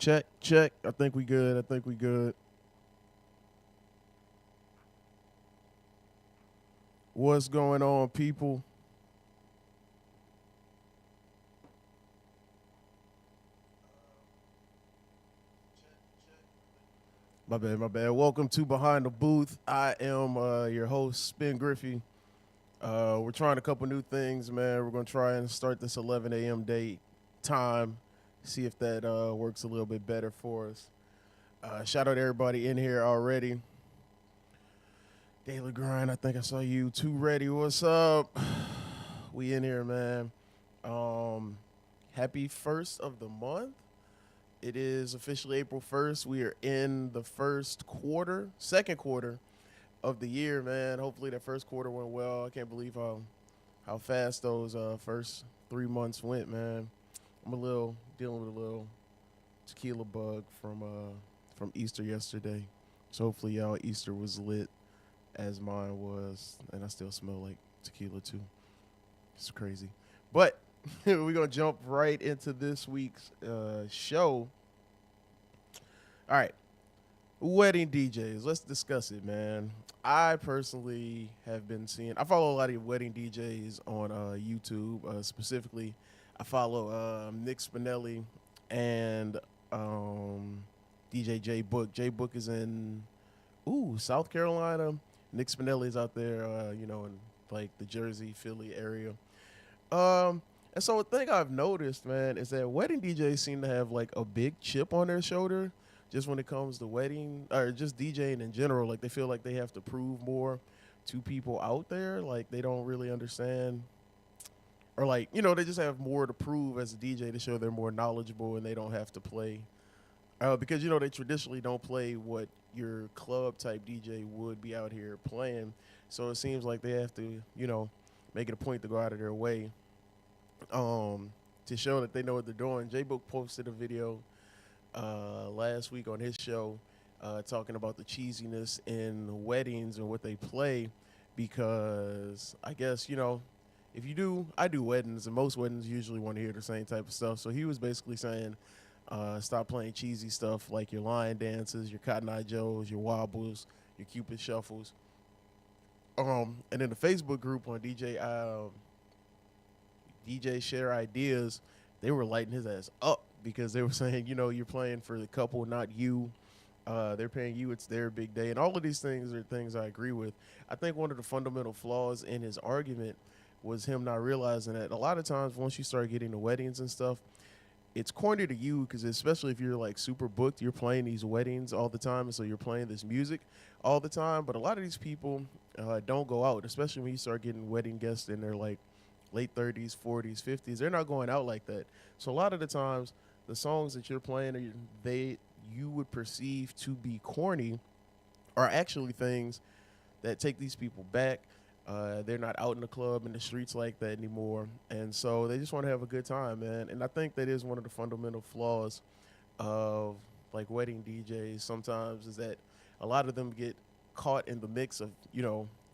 Check, check. I think we good. I think we good. What's going on, people? My bad, my bad. Welcome to Behind the Booth. I am your host, Spin Griffey. We're trying a couple new things, man. We're gonna try and start this 11 a.m. date time. See if that works a little bit better for us. Shout out to everybody in here already. Daily Grind. I think I saw you. Too ready. What's up? We in here, man. Um, Happy first of the month. It is officially April 1st. We are in the first quarter, second quarter of the year, man. Hopefully that first quarter went well. I can't believe how fast those first 3 months went, man. I'm a little dealing with a little tequila bug from Easter yesterday. So hopefully y'all Easter was lit as mine was, and I still smell like tequila too. It's crazy. But we're gonna jump right into this week's show. All right, wedding DJs. Let's discuss it, man. I personally have been seeing. I follow a lot of wedding DJs on YouTube. Specifically, I follow Nick Spinelli and DJ J Book. J Book is in South Carolina. Nick Spinelli is out there, in like the Jersey, Philly area. And so a thing I've noticed, man, is that wedding DJs seem to have like a big chip on their shoulder just when it comes to wedding or just DJing in general. Like they feel like they have to prove more to people out there. Like they don't really understand or like, they just have more to prove as a DJ to show they're more knowledgeable and they don't have to play. Because, they traditionally don't play what your club type DJ would be out here playing. So it seems like they have to, make it a point to go out of their way to show that they know what they're doing. J Book posted a video last week on his show talking about the cheesiness in weddings and what they play because I guess, if you do, I do weddings and most weddings usually want to hear the same type of stuff. So he was basically saying, stop playing cheesy stuff like your line dances, your Cotton Eye Joes, your wobbles, your Cupid shuffles. And in the Facebook group on DJ Share Ideas, they were lighting his ass up because they were saying, you're playing for the couple, not you. They're paying you, it's their big day. And all of these things are things I agree with. I think one of the fundamental flaws in his argument was him not realizing that a lot of times once you start getting to weddings and stuff, it's corny to you because especially if you're like super booked, you're playing these weddings all the time, and so you're playing this music all the time. But a lot of these people don't go out, especially when you start getting wedding guests in their like late 30s, 40s, 50s. They're not going out like that. So a lot of the times, the songs that you're playing, you would perceive to be corny, are actually things that take these people back. They're not out in the club in the streets like that anymore, and so they just want to have a good time, man. And I think that is one of the fundamental flaws of like wedding DJs. Sometimes is that a lot of them get caught in the mix of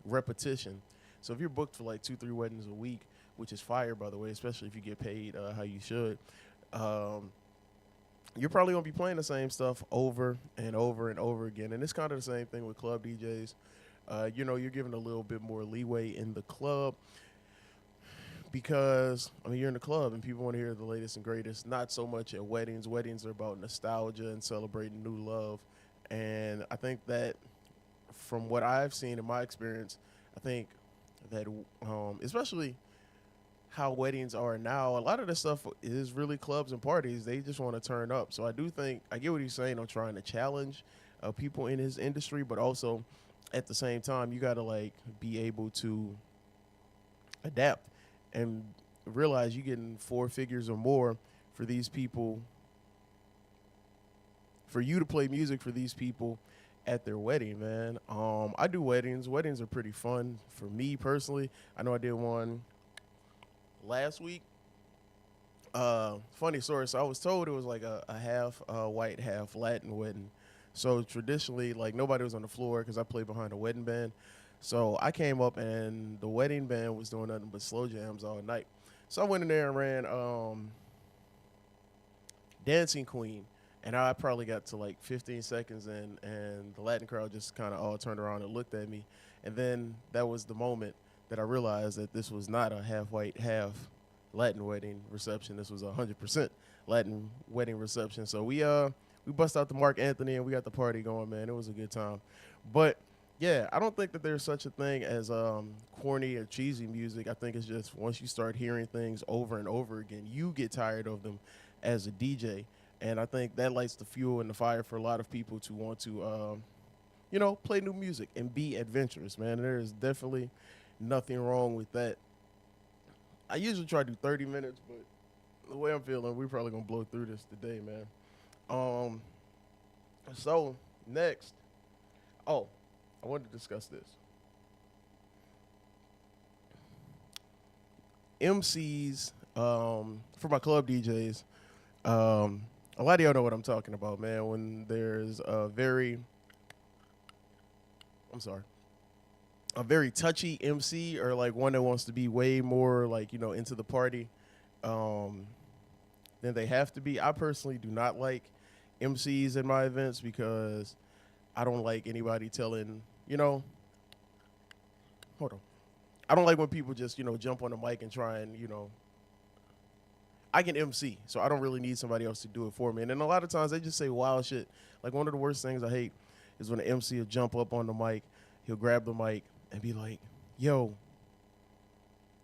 repetition. So if you're booked for like 2-3 weddings a week, which is fire by the way, especially if you get paid how you should. You're probably gonna be playing the same stuff over and over and over again, and it's kind of the same thing with club DJs. You're given a little bit more leeway in the club because you're in the club and people want to hear the latest and greatest. Not so much at weddings. Weddings are about nostalgia and celebrating new love, and I think that from what I've seen in my experience, I think that especially how weddings are now, a lot of the stuff is really clubs and parties. They just want to turn up. So I do think I get what he's saying on trying to challenge people in his industry, but also at the same time, you got to like be able to adapt and realize you're getting 4 figures or more for these people, for you to play music for these people at their wedding, man. I do weddings. Weddings are pretty fun for me personally. I know I did one last week. Funny story. So I was told it was like a half white, half Latin wedding. So traditionally, like nobody was on the floor because I played behind a wedding band. So I came up and the wedding band was doing nothing but slow jams all night. So I went in there and ran Dancing Queen. And I probably got to like 15 seconds in, and the Latin crowd just kind of all turned around and looked at me. And then that was the moment that I realized that this was not a half white, half Latin wedding reception. This was 100% Latin wedding reception. So we bust out the Mark Anthony and we got the party going, man. It was a good time. But yeah, I don't think that there's such a thing as corny or cheesy music. I think it's just once you start hearing things over and over again, you get tired of them as a DJ. And I think that lights the fuel and the fire for a lot of people to want to, play new music and be adventurous, man. There is definitely nothing wrong with that. I usually try to do 30 minutes, but the way I'm feeling, we're probably gonna blow through this today, man. Um, so next, oh, I wanted to discuss this. MCs, for my club DJs, a lot of y'all know what I'm talking about, man. When there's I'm sorry, a very touchy MC or like one that wants to be way more like into the party, um, than they have to be. I personally do not like MCs in my events because I don't like anybody telling hold on. I don't like when people just jump on the mic and try and I can MC, so I don't really need somebody else to do it for me. And then a lot of times they just say wild shit. Like one of the worst things I hate is when an MC will jump up on the mic, he'll grab the mic and be like, "Yo,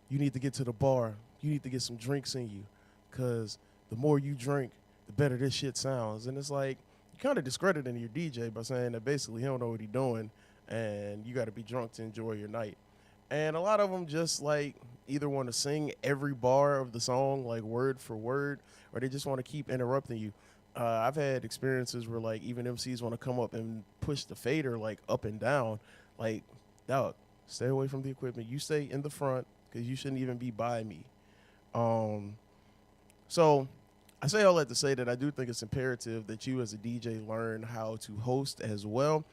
you need to get to the bar. You need to get some drinks in you, cause the more you drink, the better this shit sounds." And it's like you kind of discrediting your DJ by saying that basically he don't know what he's doing, and you got to be drunk to enjoy your night. And a lot of them just like either want to sing every bar of the song like word for word, or they just want to keep interrupting you. I've had experiences where like even MCs want to come up and push the fader like up and down, like dog, stay away from the equipment. You stay in the front because you shouldn't even be by me. Um, so I say all that to say that I do think it's imperative that you as a DJ learn how to host as well.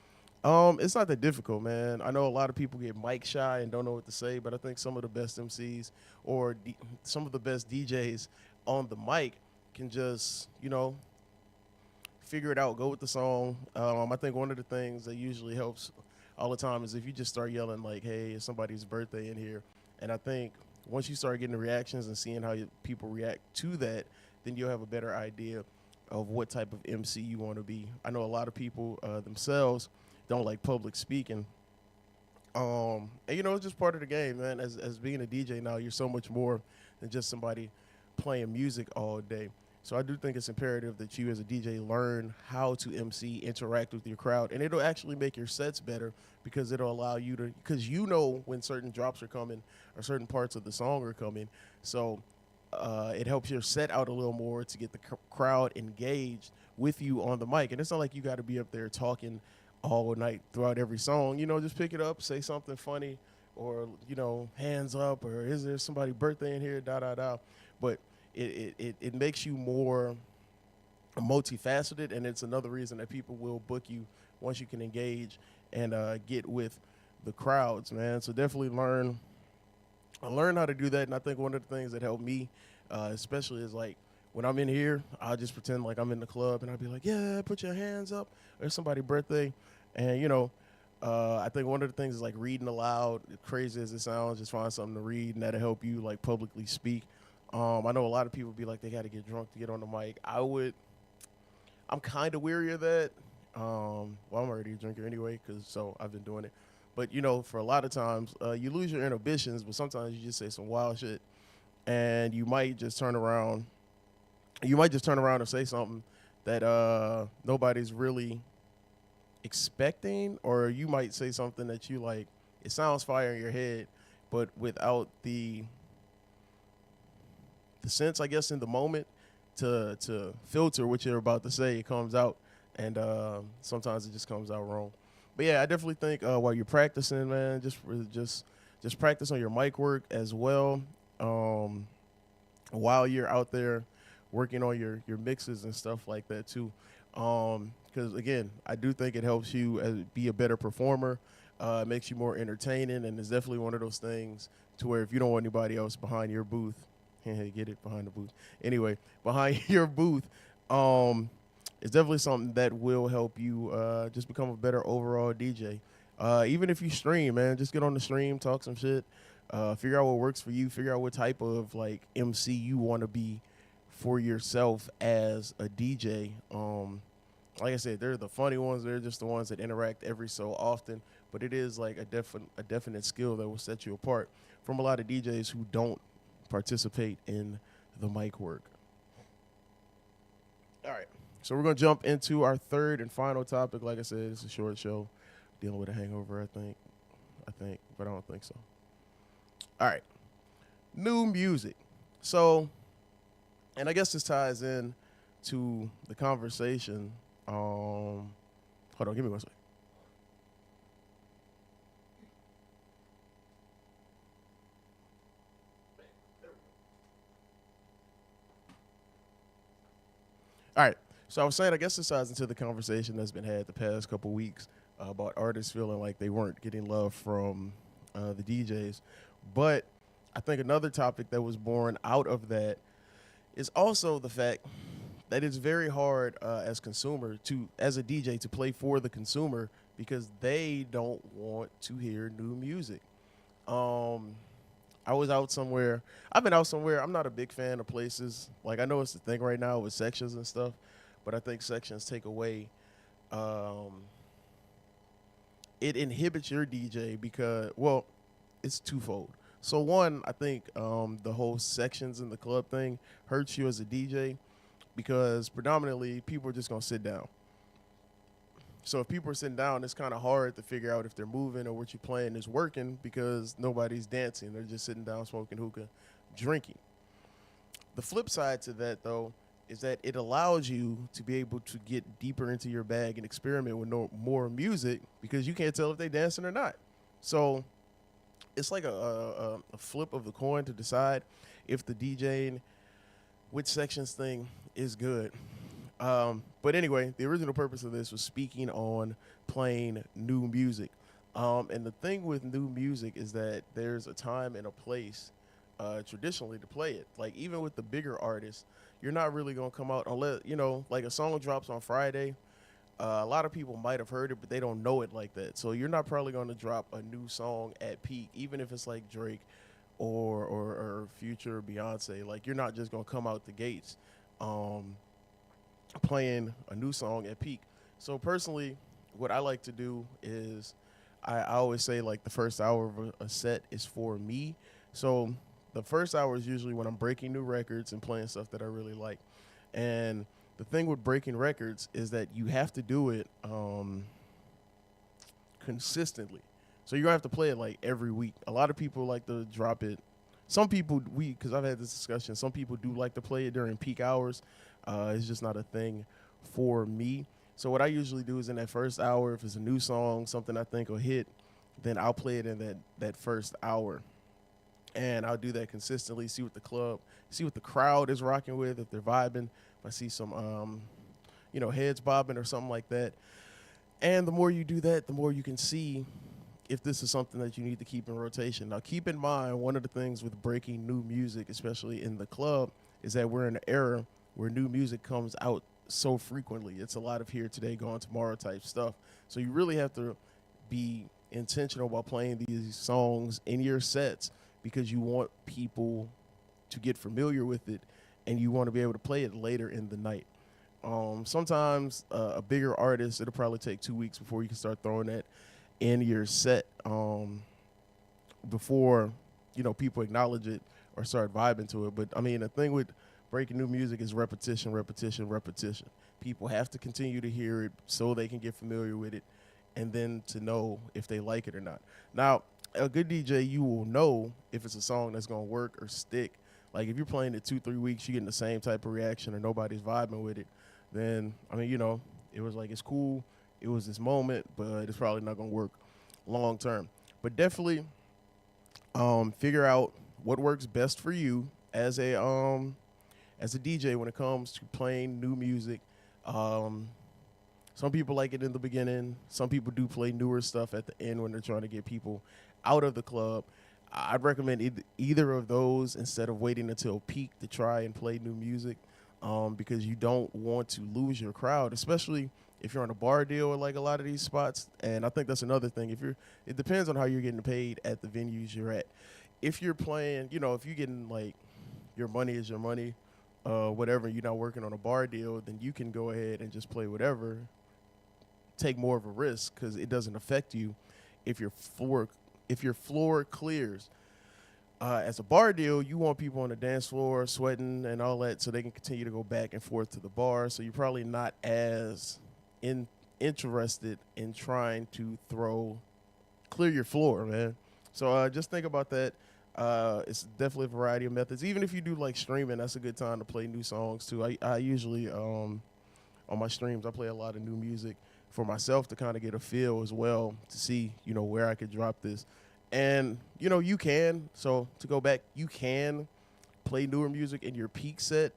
It's not that difficult, man. I know a lot of people get mic shy and don't know what to say, but I think some of the best MCs or some of the best DJs on the mic can just, figure it out, go with the song. I think one of the things that usually helps all the time is if you just start yelling like, "Hey, it's somebody's birthday in here," and I think once you start getting the reactions and seeing how people react to that, then you'll have a better idea of what type of MC you want to be. I know a lot of people themselves don't like public speaking. And it's just part of the game, man. As being a DJ now, you're so much more than just somebody playing music all day. So I do think it's imperative that you as a DJ learn how to MC, interact with your crowd, and it'll actually make your sets better because it'll allow you to, because when certain drops are coming or certain parts of the song are coming. So it helps your set out a little more to get the crowd engaged with you on the mic. And it's not like you got to be up there talking all night throughout every song. Just pick it up, say something funny, or hands up, or is there somebody birthday in here, da da da. But it makes you more multifaceted, and it's another reason that people will book you once you can engage and get with the crowds, man. So definitely learn how to do that. And I think one of the things that helped me, especially, is like when I'm in here, I'll just pretend like I'm in the club and I'll be like, "Yeah, put your hands up." Or somebody's birthday. And, I think one of the things is like reading aloud, crazy as it sounds, just find something to read and that'll help you like publicly speak. I know a lot of people be like, they got to get drunk to get on the mic. I'm kind of weary of that. Well, I'm already a drinker anyway, so I've been doing it. But, for a lot of times, you lose your inhibitions, but sometimes you just say some wild shit and you might just turn around. You might just turn around and say something that nobody's really expecting, or you might say something that you like, it sounds fire in your head, but without the sense, I guess, in the moment to filter what you're about to say, it comes out, and sometimes it just comes out wrong. But yeah, I definitely think while you're practicing, man, just practice on your mic work as well. Um, while you're out there working on your mixes and stuff like that too. Because again, I do think it helps you be a better performer. It makes you more entertaining, and it's definitely one of those things to where if you don't want anybody else behind your booth, get it behind the booth. Anyway, behind your booth, um, it's definitely something that will help you just become a better overall DJ. Even if you stream, man, just get on the stream, talk some shit, figure out what works for you, figure out what type of like MC you want to be for yourself as a DJ. Like I said, they're the funny ones. They're just the ones that interact every so often. But it is like a definite skill that will set you apart from a lot of DJs who don't participate in the mic work. All right. So we're gonna jump into our third and final topic. Like I said, it's a short show, dealing with a hangover. But I don't think so. All right. New music. So, and I guess this ties in to the conversation. Hold on, give me one second. All right. So I was saying, I guess this ties into the conversation that's been had the past couple weeks about artists feeling like they weren't getting love from the DJs. But I think another topic that was born out of that is also the fact that it's very hard as a DJ to play for the consumer because they don't want to hear new music. Um, I was out somewhere. I've been out somewhere. I'm not a big fan of places. Like I know it's the thing right now with sections and stuff, but I think sections take away. Um, it inhibits your DJ because, well, it's twofold. So one, I think the whole sections in the club thing hurts you as a DJ because predominantly people are just gonna sit down. So if people are sitting down, it's kind of hard to figure out if they're moving or what you're playing is working because nobody's dancing. They're just sitting down, smoking hookah, drinking. The flip side to that, though, is that it allows you to be able to get deeper into your bag and experiment with more music because you can't tell if they're dancing or not. So it's like a flip of the coin to decide if the DJing which sections thing is good. But anyway, the original purpose of this was speaking on playing new music. And the thing with new music is that there's a time and a place traditionally to play it. Like even with the bigger artists, you're not really gonna come out unless like a song drops on Friday. A lot of people might have heard it, but they don't know it like that. So you're not probably gonna drop a new song at peak, even if it's like Drake or Future or Beyonce. Like you're not just gonna come out the gates playing a new song at peak. So personally, what I like to do is I always say like the first hour of a set is for me. So the first hour is usually when I'm breaking new records and playing stuff that I really like. And the thing with breaking records is that you have to do it consistently. So you're gonna have to play it like every week. A lot of people like to drop it. Some people because I've had this discussion. Some people do like to play it during peak hours. It's just not a thing for me. So what I usually do is in that first hour, if it's a new song, something I think will hit, then I'll play it in that first hour. And I'll do that consistently, see what the crowd is rocking with, if they're vibing, if I see some, heads bobbing or something like that. And the more you do that, the more you can see if this is something that you need to keep in rotation. Now, keep in mind, one of the things with breaking new music, especially in the club, is that we're in an era where new music comes out so frequently. It's a lot of here today, gone tomorrow type stuff. So you really have to be intentional about playing these songs in your sets because you want people to get familiar with it and you want to be able to play it later in the night. Sometimes a bigger artist, it'll probably take 2 weeks before you can start throwing that in your set before, people acknowledge it or start vibing to it. But, I mean, the thing with breaking new music is repetition, repetition, repetition. People have to continue to hear it so they can get familiar with it and then to know if they like it or not. Now, a good DJ, you will know if it's a song that's going to work or stick. Like, if you're playing it 2-3 weeks, you're getting the same type of reaction or nobody's vibing with it, then, I mean, it was like, it's cool. It was this moment, but it's probably not going to work long term. But definitely figure out what works best for you as a DJ when it comes to playing new music. Some people like it in the beginning. Some people do play newer stuff at the end when they're trying to get people out of the club. I'd recommend either of those instead of waiting until peak to try and play new music. because you don't want to lose your crowd, especially if you're on a bar deal or like a lot of these spots. And I think that's another thing. It depends on how you're getting paid at the venues you're at. If you're playing, if you're getting like your money is your money, whatever, you're not working on a bar deal, then you can go ahead and just play whatever, take more of a risk because it doesn't affect you if your floor clears. As a bar deal, you want people on the dance floor sweating and all that so they can continue to go back and forth to the bar. So you're probably not as interested in trying to clear your floor, man. So just think about that. It's definitely a variety of methods. Even if you do like streaming, that's a good time to play new songs too. I usually on my streams I play a lot of new music for myself to kind of get a feel as well to see where I could drop this. And you can, so to go back, you can play newer music in your peak set,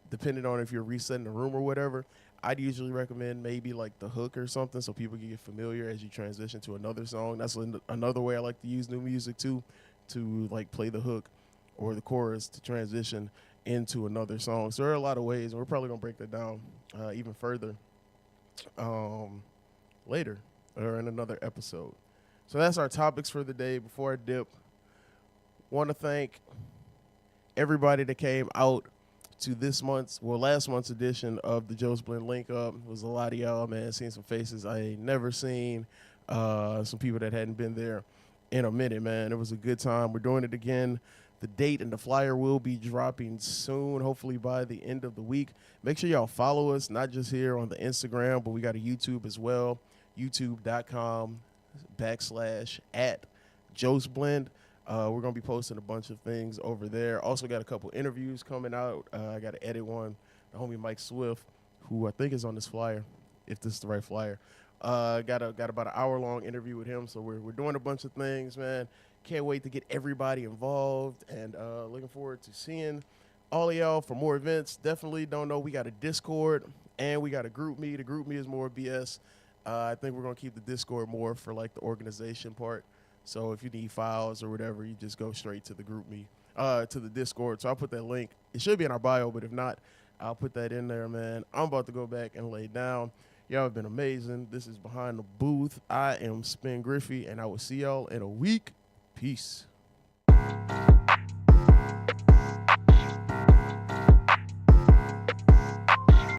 depending on if you're resetting the room or whatever. I'd usually recommend maybe like the hook or something so people can get familiar as you transition to another song. That's another way I like to use new music too, to like play the hook or the chorus to transition into another song. So there are a lot of ways, and we're probably gonna break that down even further later or in another episode. So that's our topics for the day. Before I dip, want to thank everybody that came out to last month's edition of the Joe's Blend Link Up. It was a lot of y'all, man. Seeing some faces I ain't never seen, some people that hadn't been there in a minute, man. It was a good time. We're doing it again. The date and the flyer will be dropping soon, hopefully by the end of the week. Make sure y'all follow us, not just here on the Instagram, but we got a YouTube as well, youtube.com/@Joe's Blend. We're going to be posting a bunch of things over there. Also got a couple interviews coming out. I got to edit one. The homie Mike Swift, who I think is on this flyer, if this is the right flyer. Got about an hour-long interview with him. So we're doing a bunch of things, man. Can't wait to get everybody involved, and looking forward to seeing all of y'all for more events. Definitely don't know. We got a Discord, and we got a GroupMe. The GroupMe is more BS. I think we're going to keep the Discord more for, like, the organization part. So if you need files or whatever, you just go straight to the GroupMe, to the Discord. So I'll put that link. It should be in our bio, but if not, I'll put that in there, man. I'm about to go back and lay down. Y'all have been amazing. This is Behind the Booth. I am Spin Griffey, and I will see y'all in a week. Peace.